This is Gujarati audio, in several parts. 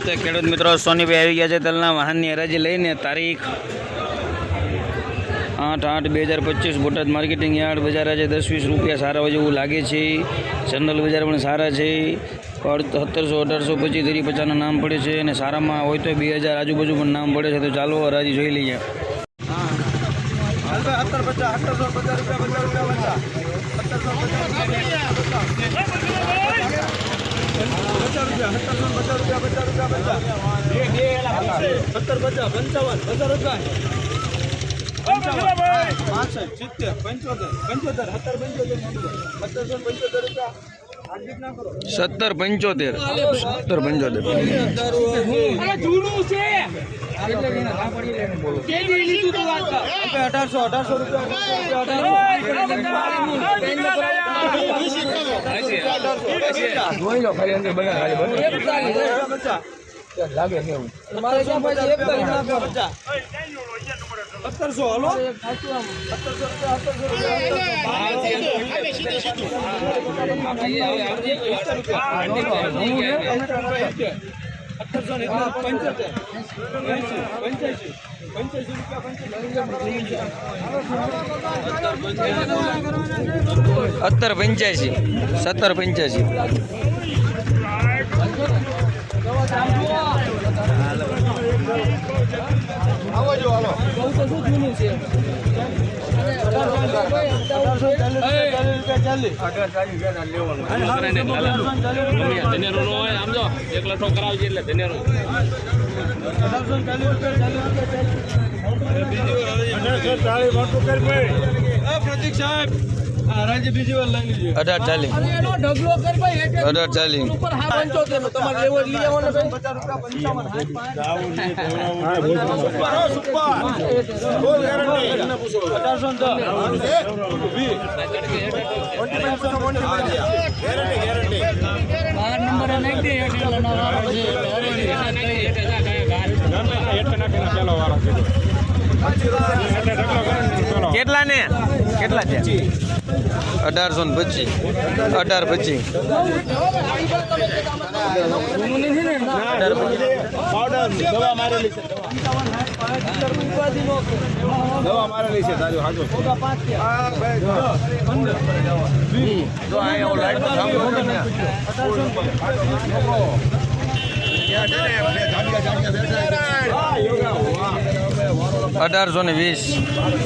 ખેડૂત મિત્રો સોનીભાઈ આવી ગયા છે તલના વાહનની હરાજી લઈને તારીખ 8/8/2025 બોટાદ માર્કેટિંગ યાર્ડ બજાર આજે 10-20 રૂપિયા સારા હોય એવું લાગે છે। જનરલ બજાર પણ સારા છે। 1700 1800 25 30 50 નામ પડે છે અને સારામાં હોય તો 2000 આજુબાજુ પણ નામ પડે છે। તો ચાલો હરાજી જોઈ લઈએ। सत्तर पंचोतेर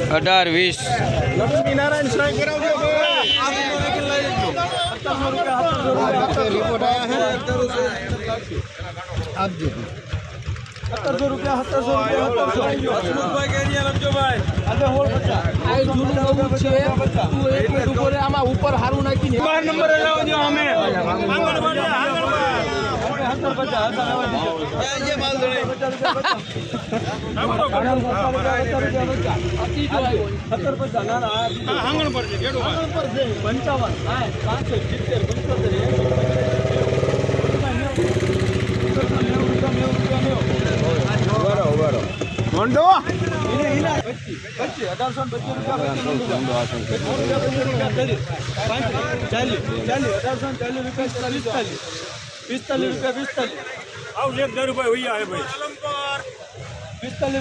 1820 लक्ष्मीनारायण श्राइन कराओ रिपोर्ट आया है आप जी 1700 रुपया 1700 भाई केरिया लमजो भाई अरे होल बच्चा आ जून नવું છે તું એક મિનિટ ઉભો રે આમાં ઉપર હારું નાખીને 12 નંબર લાવો જો અમે આંગણ બજા ये माल दे 45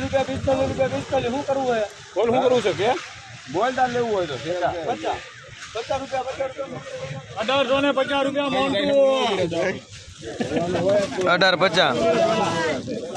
रुपया हुई है भाई 45 रुपया हूँ करવું है बोल हूँ करूँ सके बोल डाल ले हुआ है तो 50 रुपया 1850 रुपया 1850